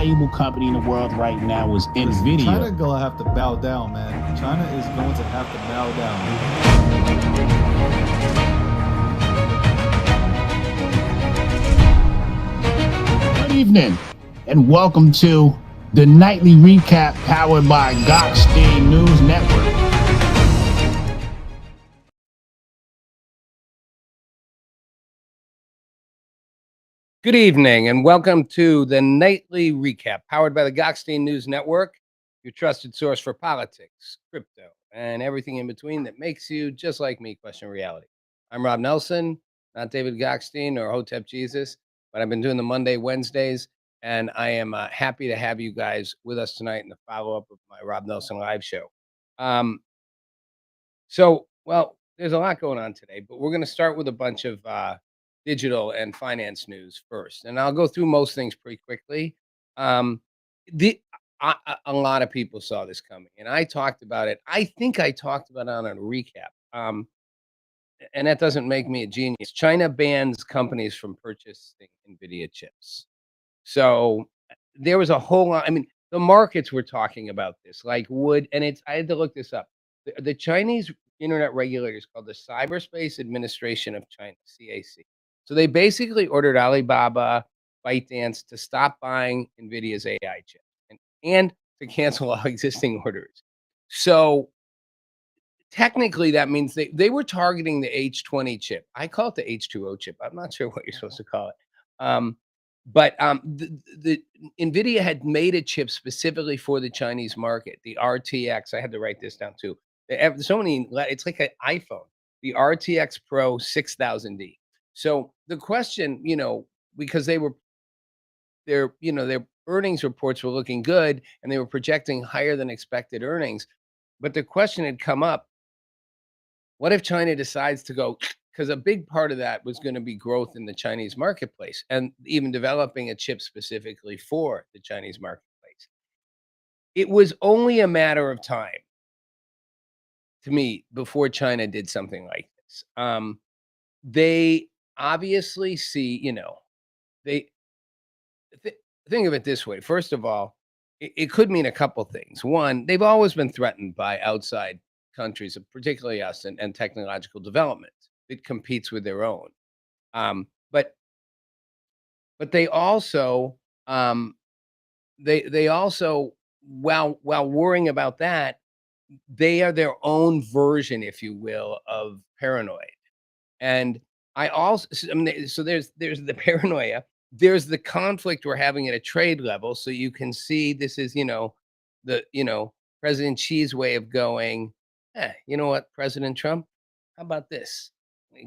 valuable company in the world right now is Listen, NVIDIA. China gonna have to bow down, man. China is going to have to bow down. Good evening, and welcome to the nightly recap powered by Gokhshtein News Network. Good evening, and welcome to the nightly recap powered by the Gokhshtein News Network, your trusted source for politics, crypto, and everything in between that makes you, just like me, question reality. I'm Rob Nelson, not David Gokhshtein or Hotep Jesus, but I've been doing the Monday, Wednesdays, and I am happy to have you guys with us tonight in the follow-up of my Rob Nelson live show. Well, there's a lot going on today, but we're going to start with a bunch of digital and finance news first, and I'll go through most things pretty quickly. Um, the a lot of people saw this coming, and I talked about it. I think I talked about it on a recap, and that doesn't make me a genius. China bans companies from purchasing NVIDIA chips. So there was a whole lot. I mean, the markets were talking about this, like would, and it's. I had to look this up. The Chinese internet regulators called the Cyberspace Administration of China (CAC). So they basically ordered Alibaba, ByteDance to stop buying Nvidia's AI chip and to cancel all existing orders. So technically, that means they were targeting the H20 chip. I call it the H2O chip. I'm not sure what you're supposed to call it. Um, but the NVIDIA had made a chip specifically for the Chinese market, the RTX. I had to write this down too. They have so many, it's like an iPhone, the RTX Pro 6000D. So the question, because their earnings reports were looking good and they were projecting higher than expected earnings. But the question had come up, what if China decides to go? Because a big part of that was going to be growth in the Chinese marketplace and even developing a chip specifically for the Chinese marketplace. It was only a matter of time to me before China did something like this. They obviously see, they th- think of it this way. First of all, it could mean a couple things. One, they've always been threatened by outside countries, particularly us, and technological development. It competes with their own. Um, but but um, they also while worrying about that, they are their own version, if you will, of paranoid. And I mean, so there's the paranoia, there's the conflict we're having at a trade level. So you can see this is, the President Xi's way of going, you know what, President Trump, how about this?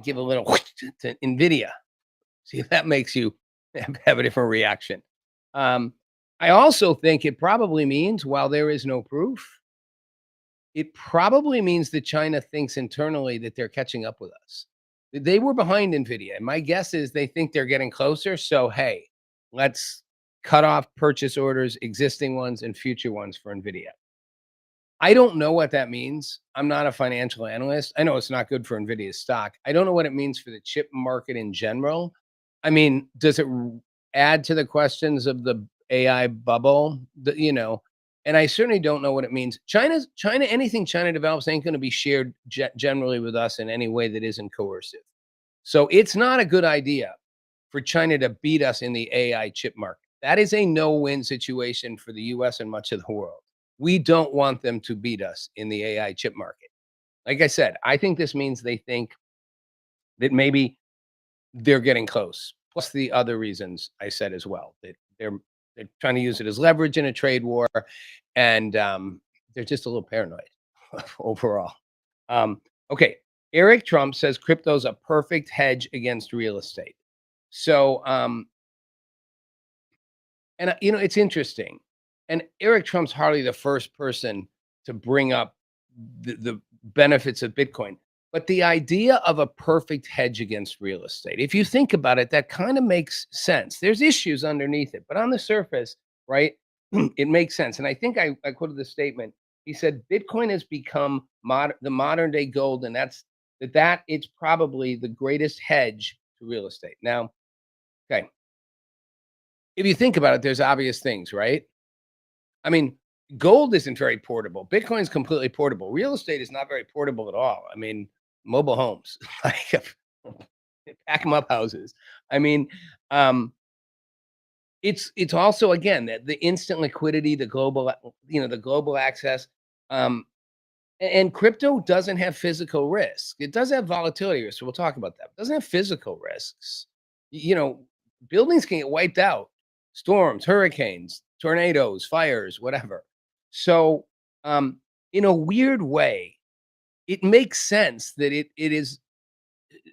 Give a little to Nvidia. See if that makes you have a different reaction. Um, I also think it probably means, while there is no proof, it probably means that China thinks internally that they're catching up with us. They were behind Nvidia, and my guess is they think they're getting closer. So, hey, let's cut off purchase orders, existing ones and future ones for Nvidia. I don't know what that means. I'm not a financial analyst. I know it's not good for Nvidia's stock. I don't know what it means for the chip market in general. I mean, does it add to the questions of the AI bubble? And I certainly don't know what it means. Anything China develops ain't going to be shared generally with us in any way that isn't coercive. So it's not a good idea for China to beat us in the AI chip market. That is a no-win situation for the US and much of the world. We don't want them to beat us in the AI chip market. Like I said, I think this means they think that maybe they're getting close. Plus the other reasons I said as well, that they're trying to use it as leverage in a trade war, and they're just a little paranoid overall. Okay, Eric Trump says crypto's a perfect hedge against real estate. So, it's interesting. And Eric Trump's hardly the first person to bring up the benefits of Bitcoin. But the idea of a perfect hedge against real estate, if you think about it, that kind of makes sense. There's issues underneath it, but on the surface, right, it makes sense. And I think I quoted the statement. He said, Bitcoin has become the modern day gold, and that it's probably the greatest hedge to real estate. Now, okay, if you think about it, there's obvious things, right? I mean, gold isn't very portable. Bitcoin's completely portable. Real estate is not very portable at all. I mean, mobile homes, like pack them up houses. I mean, um, it's also again that the instant liquidity, the global, the global access. Um, and crypto doesn't have physical risk. It does have volatility risks. So we'll talk about that. It doesn't have physical risks. You know, buildings can get wiped out, storms, hurricanes, tornadoes, fires, whatever. So, in a weird way, it makes sense that it is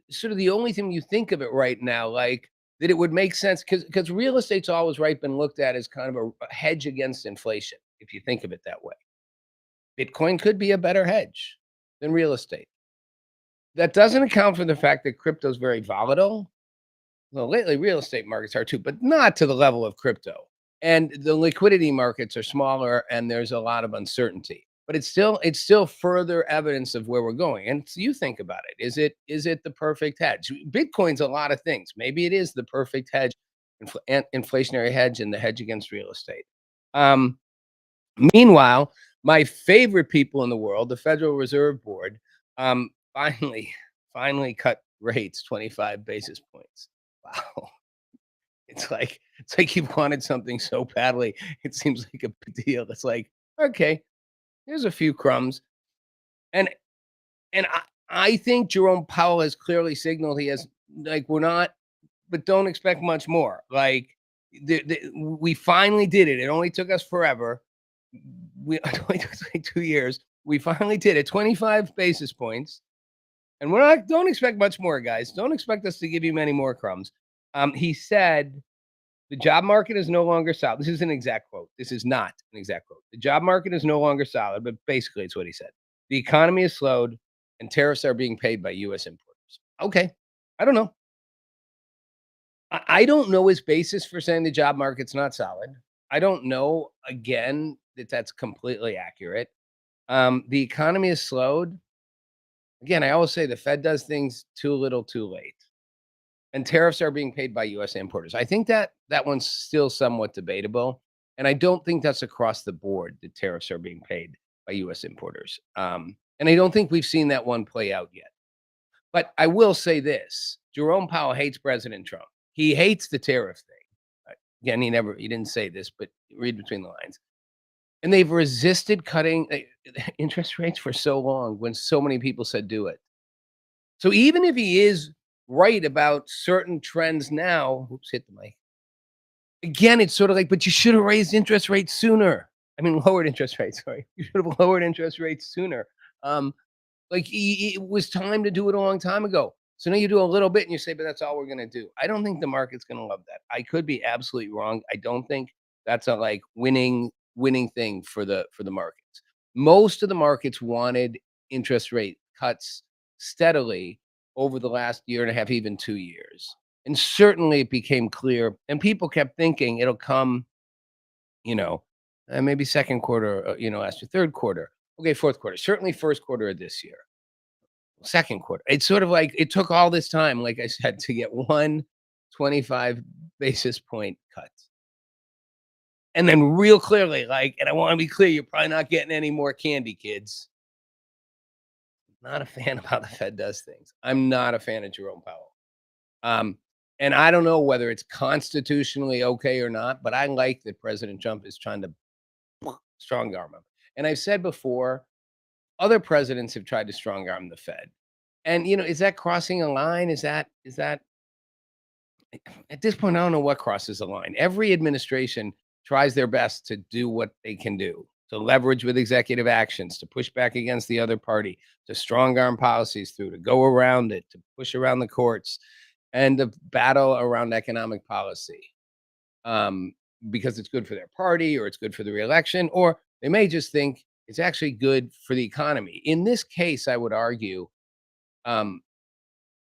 sort of the only thing you think of it right now, like that it would make sense because real estate's always right been looked at as kind of a hedge against inflation, if you think of it that way. Bitcoin could be a better hedge than real estate. That doesn't account for the fact that crypto is very volatile. Well, lately real estate markets are too, but not to the level of crypto. And the liquidity markets are smaller and there's a lot of uncertainty. But it's still further evidence of where we're going. And so you think about it. Is it the perfect hedge? Bitcoin's a lot of things. Maybe it is the perfect hedge, inflationary hedge and the hedge against real estate. Um, Meanwhile, my favorite people in the world, the Federal Reserve Board, finally, finally cut rates 25 basis points. Wow. It's like you wanted something so badly. It seems like a big deal. It's like, okay, here's a few crumbs. And and I think Jerome Powell has clearly signaled he has like we're not, but don't expect much more. Like we finally did it. It only took us forever. It only took like 2 years. We finally did it. 25 basis points. And don't expect much more, guys. Don't expect us to give you many more crumbs. He said the job market is no longer solid. This is an exact quote. This is not an exact quote. The job market is no longer solid, but basically it's what he said. The economy is slowed and tariffs are being paid by US importers. Okay. I don't know. I don't know his basis for saying the job market's not solid. I don't know, again, that that's completely accurate. The economy is slowed. Again, I always say the Fed does things too little, too late. And tariffs are being paid by US importers. I think that one's still somewhat debatable. And I don't think that's across the board that tariffs are being paid by US importers. And I don't think we've seen that one play out yet. But I will say this Jerome Powell hates President Trump. He hates the tariff thing. Again, he didn't say this, but read between the lines. And they've resisted cutting interest rates for so long when so many people said do it. So even if he is right about certain trends now, oops, hit the mic. Again, it's sort of like, but you should have raised interest rates sooner. I mean, lowered interest rates. Sorry, you should have lowered interest rates sooner. Like it was time to do it a long time ago. So now you do a little bit and you say, but that's all we're going to do. I don't think the market's going to love that. I could be absolutely wrong. I don't think that's a like winning thing for the markets. Most of the markets wanted interest rate cuts steadily over the last year and a half, even 2 years. And certainly it became clear, and people kept thinking it'll come, you know, maybe second quarter, last year, third quarter. Okay, fourth quarter, certainly first quarter of this year, second quarter. It's sort of like it took all this time, like I said, to get one 25 basis point cut. And then real clearly, like, and I want to be clear, you're probably not getting any more candy, kids. Not a fan of how the Fed does things. I'm not a fan of Jerome Powell. And I don't know whether it's constitutionally okay or not, but I like that President Trump is trying to strong arm him. And I've said before, other presidents have tried to strong arm the Fed. And is that crossing a line? Is that at this point, I don't know what crosses the line. Every administration tries their best to do what they can do, to leverage with executive actions, to push back against the other party, to strong arm policies through, to go around it, to push around the courts, and to battle around economic policy. Because it's good for their party or it's good for the reelection, or they may just think it's actually good for the economy. In this case, I would argue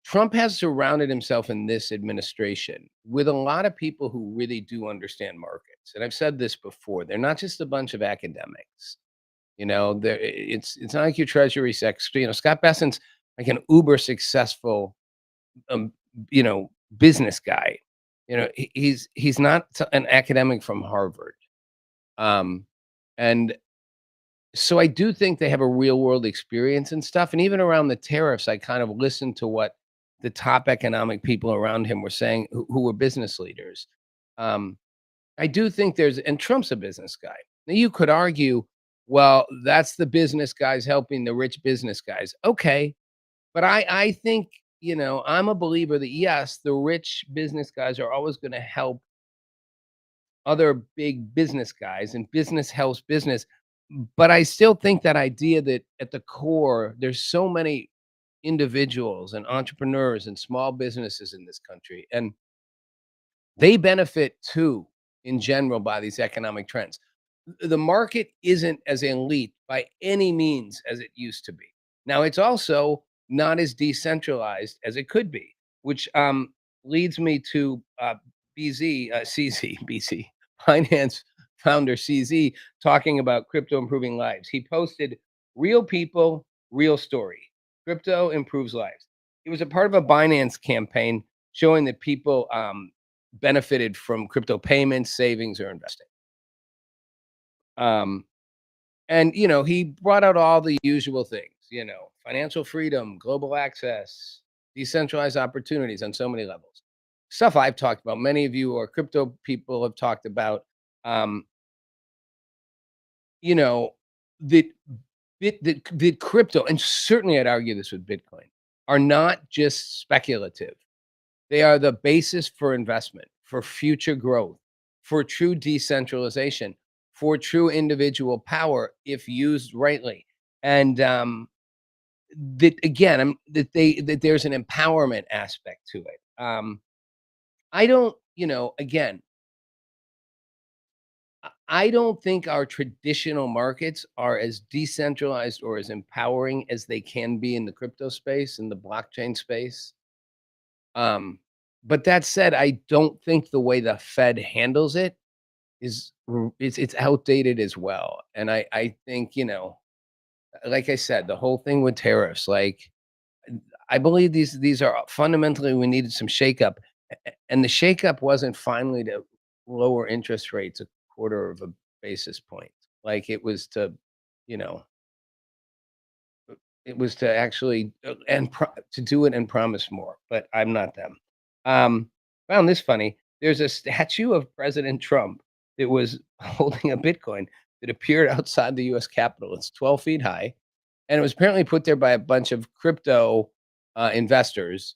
Trump has surrounded himself in this administration with a lot of people who really do understand markets. And I've said this before, they're not just a bunch of academics. It's not like your Treasury secretary. Scott Bessent's like an uber successful, business guy. He's not an academic from Harvard. Um, and so I do think they have a real world experience and stuff. And even around the tariffs, I kind of listened to what the top economic people around him were saying, who were business leaders. Um, I do think and Trump's a business guy. Now you could argue, well, that's the business guys helping the rich business guys. Okay. But I think, I'm a believer that yes, the rich business guys are always going to help other big business guys, and business helps business. But I still think that idea that at the core, there's so many individuals and entrepreneurs and small businesses in this country, and they benefit too in general by these economic trends. The market isn't as elite by any means as it used to be. Now, it's also not as decentralized as it could be, which leads me to CZ, BC, Finance founder CZ, talking about crypto improving lives. He posted, "Real people, real story. Crypto improves lives." It was a part of a Binance campaign showing that people benefited from crypto payments, savings, or investing. Um, and he brought out all the usual things, financial freedom, global access, decentralized opportunities on so many levels. Stuff I've talked about. Many of you or crypto people have talked about. Um, you know, that the crypto, and certainly I'd argue this with Bitcoin, are not just speculative. They are the basis for investment, for future growth, for true decentralization, for true individual power if used rightly. And that again, that there's an empowerment aspect to it. I don't, again, I don't think our traditional markets are as decentralized or as empowering as they can be in the crypto space, in the blockchain space. Um, but that said, I don't think the way the Fed handles it it's outdated as well. And I think, like I said, the whole thing with tariffs, like I believe these are fundamentally we needed some shakeup. And the shakeup wasn't finally to lower interest rates a quarter of a basis point. Like you know, it was to actually to do it and promise more, but I'm not them. Um, Found this funny. There's a statue of President Trump that was holding a Bitcoin that appeared outside the U.S. Capitol. It's 12 feet high, and it was apparently put there by a bunch of crypto investors,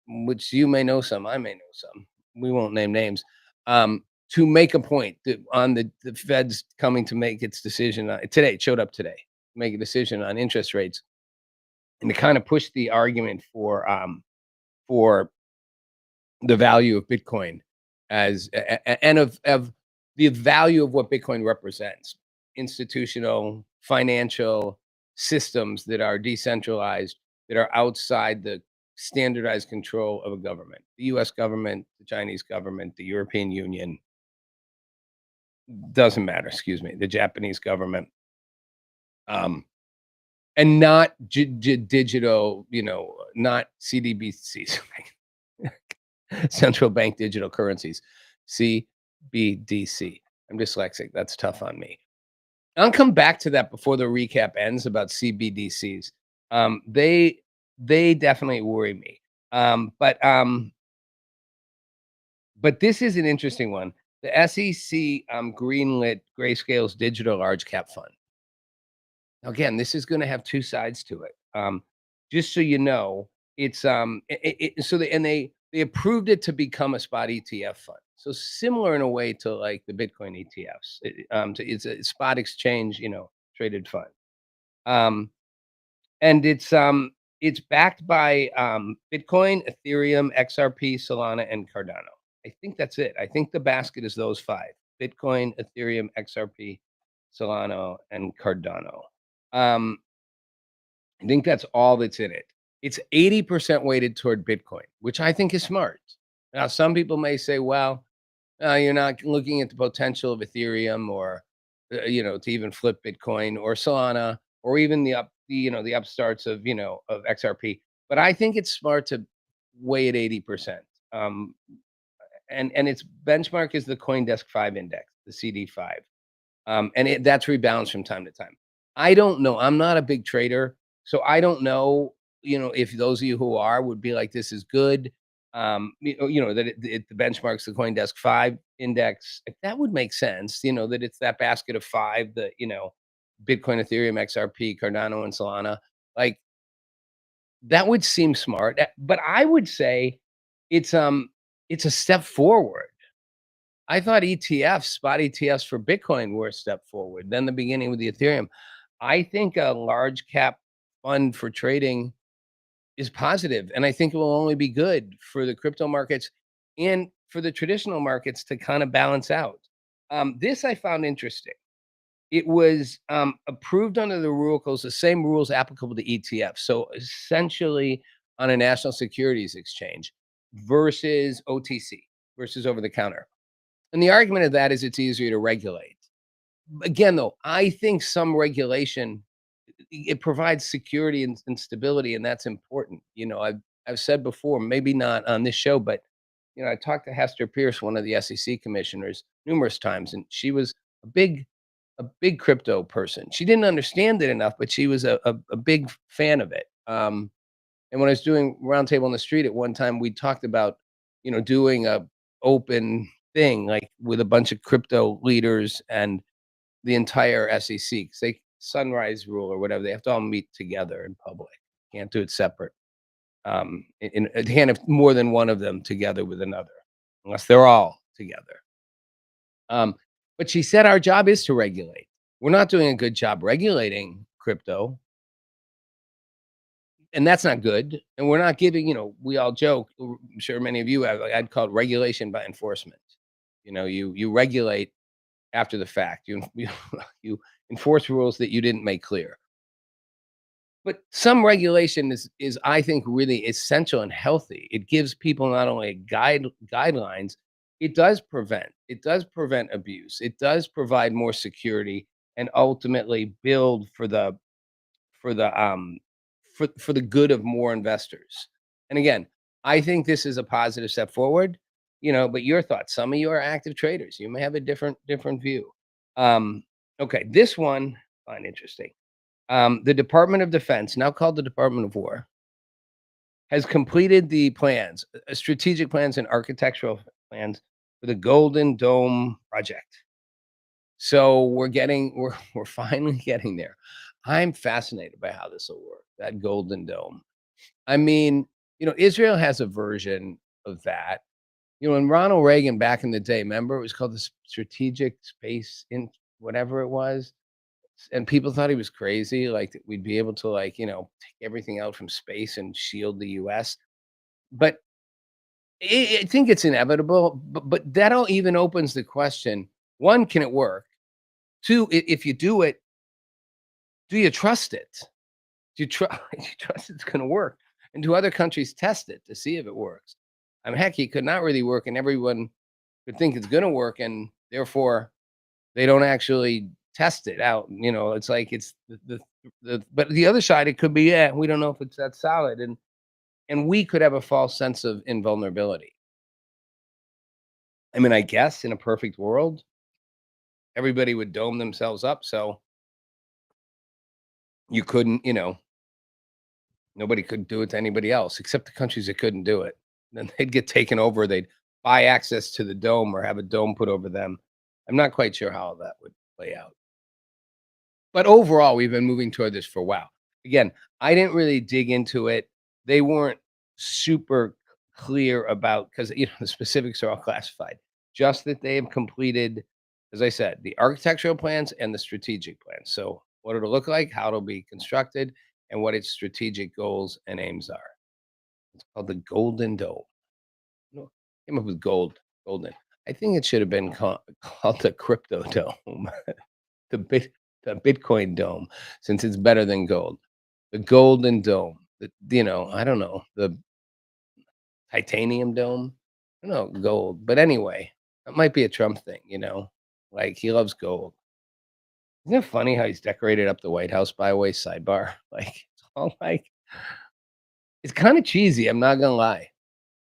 which you may know some, I may know some. We won't name names. To make a point that on the Fed's coming to make its decision today, it showed up today, make a decision on interest rates and to kind of push the argument for the value of Bitcoin and of the value of what Bitcoin represents, institutional, financial systems that are decentralized, that are outside the standardized control of a government, the U.S. government, the Chinese government, the European Union, doesn't matter. Excuse me, the Japanese government. And not digital, not CDBCs, central bank digital currencies, CBDC. I'm dyslexic. That's tough on me. I'll come back to that before the recap ends about CBDCs. They definitely worry me. But this is an interesting one. The SEC greenlit Grayscale's digital large cap fund. Again, this is gonna have 2 sides to it. Just so you know, it's, so they approved it to become a spot ETF fund. So similar in a way to, like, the Bitcoin ETFs. It's a spot exchange, traded fund. Um, and it's backed by, Bitcoin, Ethereum, XRP, Solana, and Cardano. I think that's it. I think the basket is those 5: Bitcoin, Ethereum, XRP, Solana, and Cardano. Um, I think that's all that's in it. It's 80% weighted toward Bitcoin, which I think is smart. Now, some people may say, well, you're not looking at the potential of Ethereum or, to even flip Bitcoin or Solana or even the upstarts of XRP. But I think it's smart to weigh it 80%. Um, and its benchmark is the CoinDesk 5 index, the CD5. And that's rebalanced from time to time. I don't know. I'm not a big trader, so I don't know. If those of you who are would be like, this is good. That the benchmarks the CoinDesk 5 index. If that would make sense. That it's that basket of five. Bitcoin, Ethereum, XRP, Cardano, and Solana. Like that would seem smart. But I would say it's a step forward. I thought ETFs, spot ETFs for Bitcoin were a step forward, then the beginning with the Ethereum. I think a large cap fund for trading is positive, and I think it will only be good for the crypto markets and for the traditional markets to kind of balance out. This I found interesting. It was approved under the rules, the same rules applicable to ETFs. So essentially, on a national securities exchange versus OTC, versus over the counter. And the argument of that is it's easier to regulate. Again, though, I think some regulation it provides security and stability, and that's important. I've said before, maybe not on this show, but I talked to Hester Pierce, one of the SEC commissioners, numerous times, and she was a big a big crypto person. She didn't understand it enough, but she was a big fan of it. And when I was doing Roundtable on the Street at one time, we talked about, doing a open thing like with a bunch of crypto leaders and the entire SEC, 'cause they sunrise rule or whatever, they have to all meet together in public. Can't do it separate. They can't have more than one of them together with another, unless they're all together. Um, but she said our job is to regulate. We're not doing a good job regulating crypto, and that's not good. And we're not giving, we all joke, I'm sure many of you have, like, I'd call it regulation by enforcement. You regulate after the fact. You enforce rules that you didn't make clear. But some regulation is I think really essential and healthy. It gives people not only guidelines, it does prevent abuse. It does provide more security and ultimately build for the for the good of more investors. And again, I think this is a positive step forward. But your thoughts? Some of you are active traders. You may have a different view. Um, okay, this one I find interesting. The Department of Defense, now called the Department of War, has completed the plans, strategic plans and architectural plans for the Golden Dome project. So we're finally getting there. I'm fascinated by how this will work. That Golden Dome. I mean, Israel has a version of that. When Ronald Reagan back in the day, remember it was called the Strategic Space in whatever it was, and people thought he was crazy, like that we'd be able to take everything out from space and shield the US. But I think it's inevitable. But that all even opens the question: one, can it work? Two, if you do it, do you trust it? Do you, you trust it's going to work? And do other countries test it to see if it works? I mean, heck, it could not really work, and everyone could think it's going to work, and therefore they don't actually test it out. It's like it's but the other side, it could be, yeah, we don't know if it's that solid, and we could have a false sense of invulnerability. I mean, I guess in a perfect world, everybody would dome themselves up, so you couldn't, nobody could do it to anybody else except the countries that couldn't do it. Then they'd get taken over. They'd buy access to the dome or have a dome put over them. I'm not quite sure how that would play out. But overall, we've been moving toward this for a while. Again, I didn't really dig into it. They weren't super clear about, because the specifics are all classified. Just that they have completed, as I said, the architectural plans and the strategic plans. So what it'll look like, how it'll be constructed, and what its strategic goals and aims are. It's called the Golden Dome. No, came up with golden. I think it should have been called the Crypto Dome, the Bitcoin Dome, since it's better than gold. The Golden Dome. I don't know, the Titanium Dome. I don't know, gold. But anyway, that might be a Trump thing. Like he loves gold. Isn't it funny how he's decorated up the White House? By the way, sidebar. Like it's all like it's kind of cheesy. I'm not gonna lie.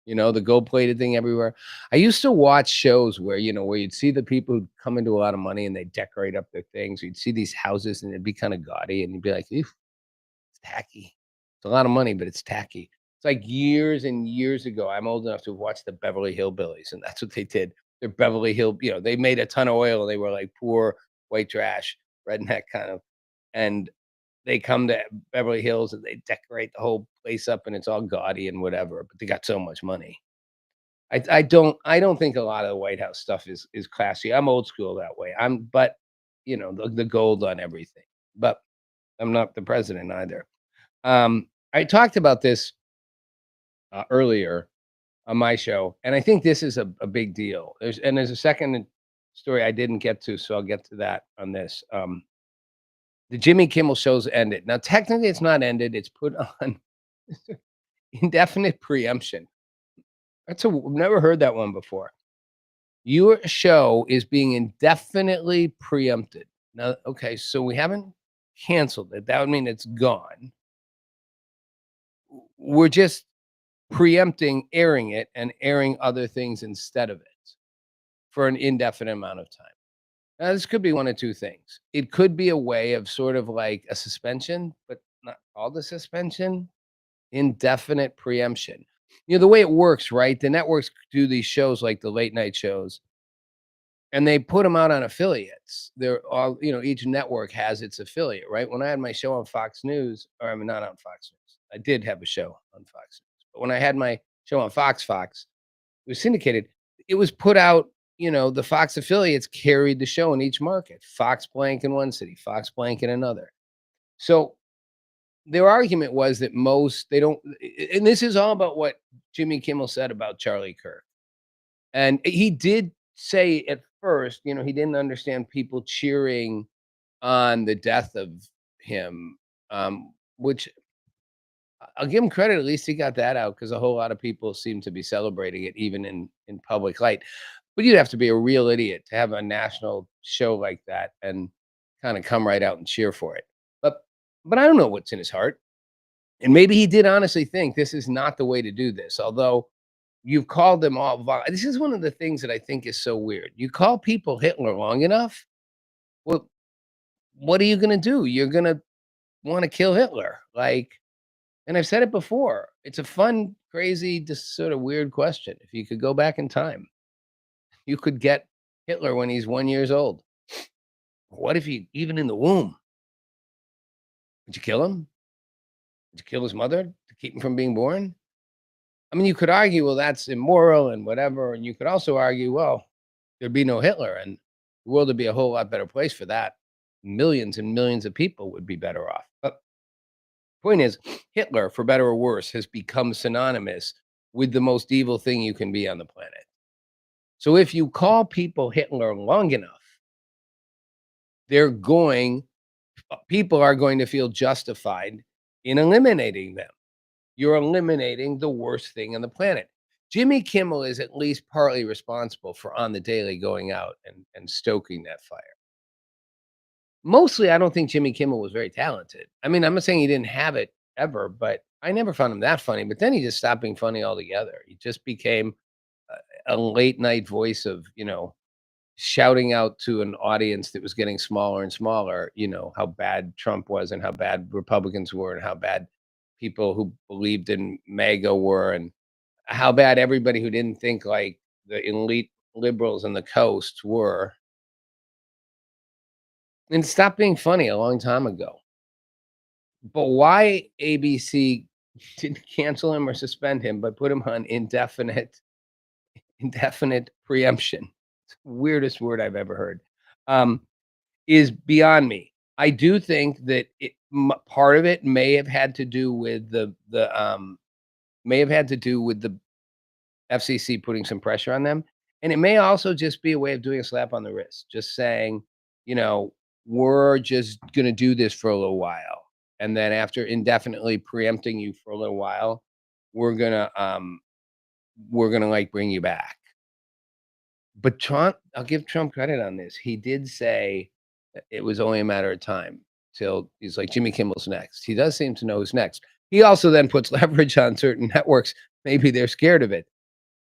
the gold-plated thing everywhere. I used to watch shows where you'd see the people who come into a lot of money and they decorate up their things. You'd see these houses and it'd be kind of gaudy, and you'd be like, "Ew, it's tacky." It's a lot of money, but it's tacky. It's like years and years ago. I'm old enough to watch the Beverly Hillbillies, and that's what they did. They're Beverly Hill, they made a ton of oil. And they were like poor white trash, redneck kind of, and they come to Beverly Hills and they decorate the whole place up, and it's all gaudy and whatever. But they got so much money. I don't think a lot of the White House stuff is classy. I'm old school that way. But the gold on everything. But I'm not the president either. I talked about this earlier on my show, and I think this is a big deal. There's a second story I didn't get to, so I'll get to that on this. The Jimmy Kimmel show's ended. Now, technically, it's not ended. It's put on indefinite preemption. I've never heard that one before. Your show is being indefinitely preempted. Now, okay, so we haven't canceled it. That would mean it's gone. We're just preempting airing it and airing other things instead of it for an indefinite amount of time. Now, this could be one of two things. It could be a way of sort of like a suspension, but not called a suspension. Indefinite preemption. The way it works, right? The networks do these shows like the late night shows, and they put them out on affiliates. They're all, each network has its affiliate, right? When I had my show on Fox News, or I mean, not on Fox News, I did have a show on Fox News, but when I had my show on Fox, it was syndicated. It was put out, the Fox affiliates carried the show in each market. Fox blank in one city, Fox blank in another. So their argument was that they don't, and this is all about what Jimmy Kimmel said about Charlie Kirk. And he did say at first, he didn't understand people cheering on the death of him, which I'll give him credit. At least he got that out, because a whole lot of people seem to be celebrating it, even in public light. But you'd have to be a real idiot to have a national show like that and kind of come right out and cheer for it. But I don't know what's in his heart. And maybe he did honestly think this is not the way to do this. Although you've called them all. This is one of the things that I think is so weird. You call people Hitler long enough. Well, what are you going to do? You're going to want to kill Hitler. And I've said it before. It's a fun, crazy, just sort of weird question. If you could go back in time, you could get Hitler when he's 1 year old. What if even in the womb? Would you kill him? Would you kill his mother to keep him from being born? I mean, you could argue, well, that's immoral and whatever. And you could also argue, well, there'd be no Hitler and the world would be a whole lot better place for that. Millions and millions of people would be better off. But the point is, Hitler, for better or worse, has become synonymous with the most evil thing you can be on the planet. So if you call people Hitler long enough, people are going to feel justified in eliminating them. You're eliminating the worst thing on the planet. Jimmy Kimmel is at least partly responsible for On the Daily going out and stoking that fire. Mostly, I don't think Jimmy Kimmel was very talented. I mean, I'm not saying he didn't have it ever, but I never found him that funny. But then he just stopped being funny altogether. He just became a late night voice of, shouting out to an audience that was getting smaller and smaller, how bad Trump was and how bad Republicans were and how bad people who believed in MAGA were and how bad everybody who didn't think like the elite liberals on the coast were. And it stopped being funny a long time ago. But why ABC didn't cancel him or suspend him, but put him on indefinite preemption, weirdest word I've ever heard, is beyond me. I do think that part of it may have had to do with the FCC putting some pressure on them, and it may also just be a way of doing a slap on the wrist, just saying, we're just gonna do this for a little while, and then after indefinitely preempting you for a little while, we're gonna like bring you back. But Trump, I'll give Trump credit on this. He did say that it was only a matter of time till he's like, Jimmy Kimmel's next. He does seem to know who's next. He also then puts leverage on certain networks. Maybe they're scared of it.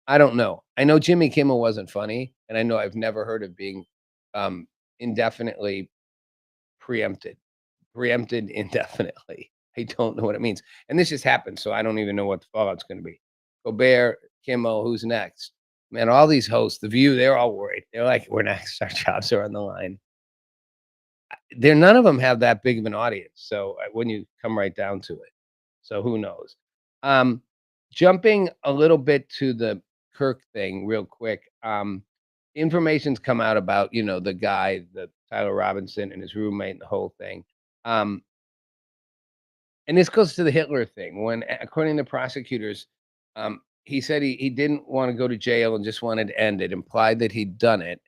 I don't know. I know Jimmy Kimmel wasn't funny, and I know I've never heard of being, um, indefinitely preempted. Preempted indefinitely. I don't know what it means, and this just happened, so I don't even know what the fallout's gonna be. Colbert, Kimmel, who's next? Man, all these hosts, The View, they're all worried. They're like, "We're next. Our jobs are on the line." They're none of them have that big of an audience, so, when you come right down to it. So who knows? Um, Jumping a little bit to the Kirk thing real quick, information's come out about, the guy, the Tyler Robinson and his roommate and the whole thing. Um, and this goes to the Hitler thing when, according to prosecutors, he said he didn't wanna go to jail and just wanted to end it, implied that he'd done it.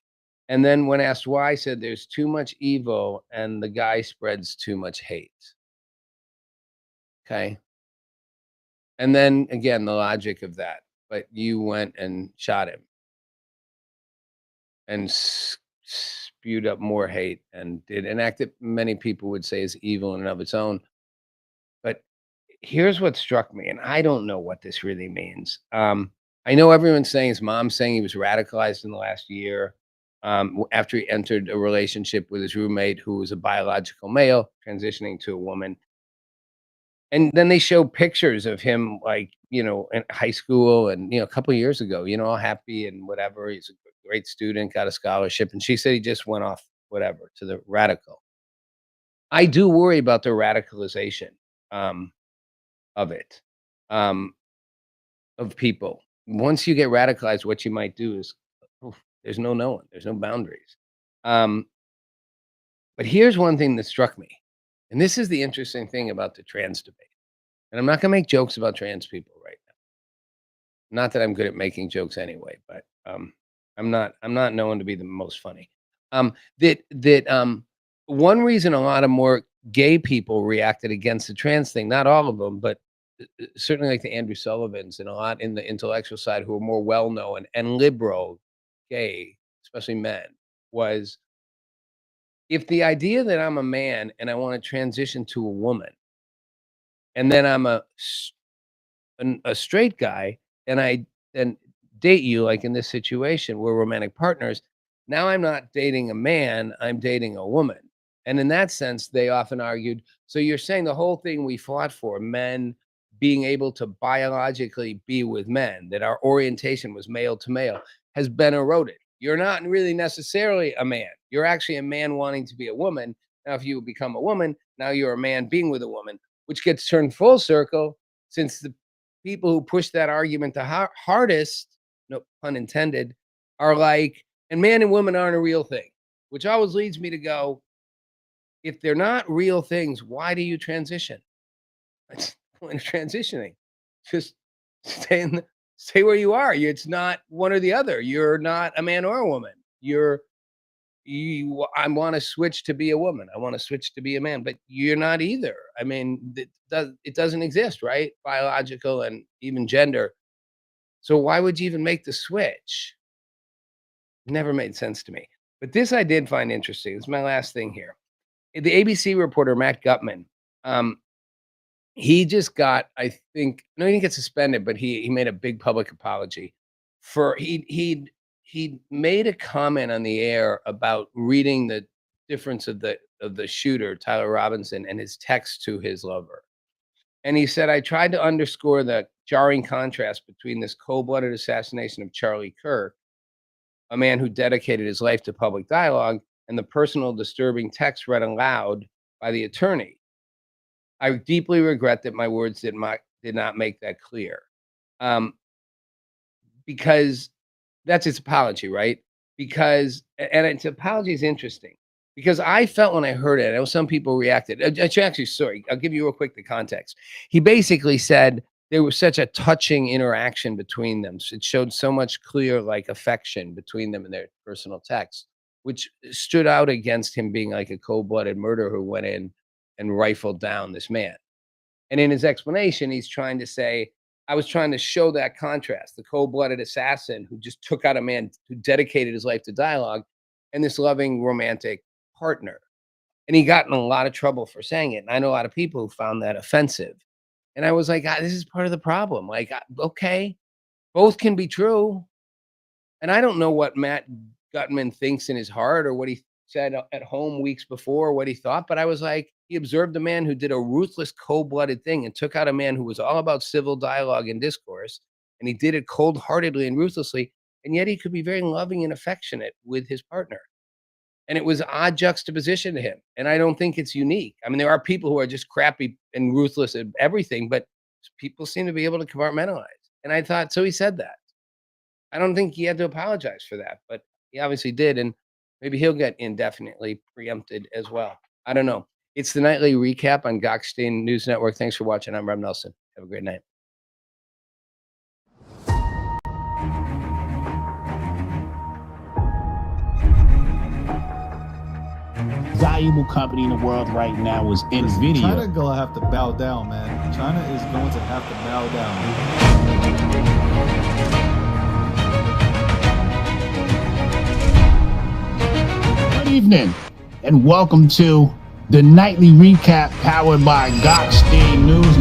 And then when asked why, said there's too much evil and the guy spreads too much hate. Okay. And then again, the logic of that. But you went and shot him and spewed up more hate and did an act that many people would say is evil in and of its own. But here's what struck me, and I don't know what this really means. I know everyone's saying his mom's saying he was radicalized in the last year, after he entered a relationship with his roommate who was a biological male transitioning to a woman. And then they show pictures of him, like, in high school and, a couple of years ago, all happy and whatever. He's a great student, got a scholarship. And she said he just went off, whatever, to the radical. I do worry about the radicalization um, of it, um, of people. Once you get radicalized, what you might do is, oof, there's no knowing, there's no boundaries. Um, but here's one thing that struck me. And this is the interesting thing about the trans debate. And I'm not going to make jokes about trans people right now. Not that I'm good at making jokes anyway, but I'm not known to be the most funny. One reason a lot of more gay people reacted against the trans thing, not all of them, but certainly like the Andrew Sullivans and a lot in the intellectual side who are more well known and liberal, gay, especially men, was if the idea that I'm a man and I want to transition to a woman, and then I'm a straight guy and I then date you, like in this situation, we're romantic partners. Now I'm not dating a man, I'm dating a woman. And in that sense, they often argued, so you're saying the whole thing we fought for, men being able to biologically be with men, that our orientation was male to male, has been eroded. You're not really necessarily a man. You're actually a man wanting to be a woman. Now, if you become a woman, now you're a man being with a woman, which gets turned full circle since the people who push that argument the hardest, no pun intended, are like, and man and woman aren't a real thing, which always leads me to go, if they're not real things, why do you transition? That's the point of transitioning. Just stay where you are. It's not one or the other. You're not a man or a woman. I want to switch to be a woman. I want to switch to be a man, but you're not either. I mean, it doesn't exist, right? Biological and even gender. So why would you even make the switch? Never made sense to me. But this I did find interesting. This is my last thing here. The ABC reporter Matt Gutman, um, he just got, I think, no, he didn't get suspended, but he made a big public apology for he made a comment on the air about reading the difference of the shooter, Tyler Robinson, and his text to his lover. And he said, I tried to underscore the jarring contrast between this cold-blooded assassination of Charlie Kirk, a man who dedicated his life to public dialogue, and the personal disturbing text read aloud by the attorney. I deeply regret that my words did not make that clear. Um, because that's its apology, right? And its apology is interesting because I felt when I heard it, I know some people reacted. Actually, sorry, I'll give you real quick the context. He basically said there was such a touching interaction between them. It showed so much clear like affection between them in their personal text, which stood out against him being like a cold-blooded murderer who went in and rifled down this man. And in his explanation, he's trying to say, I was trying to show that contrast, the cold-blooded assassin who just took out a man who dedicated his life to dialogue and this loving romantic partner. And he got in a lot of trouble for saying it. And I know a lot of people who found that offensive. And I was like, this is part of the problem. Like, okay. Both can be true. And I don't know what Matt Gutman thinks in his heart or what he said at home weeks before, what he thought, but I was like, he observed a man who did a ruthless, cold-blooded thing and took out a man who was all about civil dialogue and discourse, and he did it cold-heartedly and ruthlessly, and yet he could be very loving and affectionate with his partner. And it was odd juxtaposition to him, and I don't think it's unique. I mean, there are people who are just crappy and ruthless at everything, but people seem to be able to compartmentalize, and I thought, so he said that. I don't think he had to apologize for that, but he obviously did, and maybe he'll get indefinitely preempted as well. I don't know. It's the nightly recap on Gokhshtein News Network. Thanks for watching. I'm Rob Nelson. Have a great night. Valuable company in the world right now is NVIDIA. China gonna have to bow down, man. China is going to have to bow down. Good evening, and welcome to the nightly recap powered by Gokhshtein News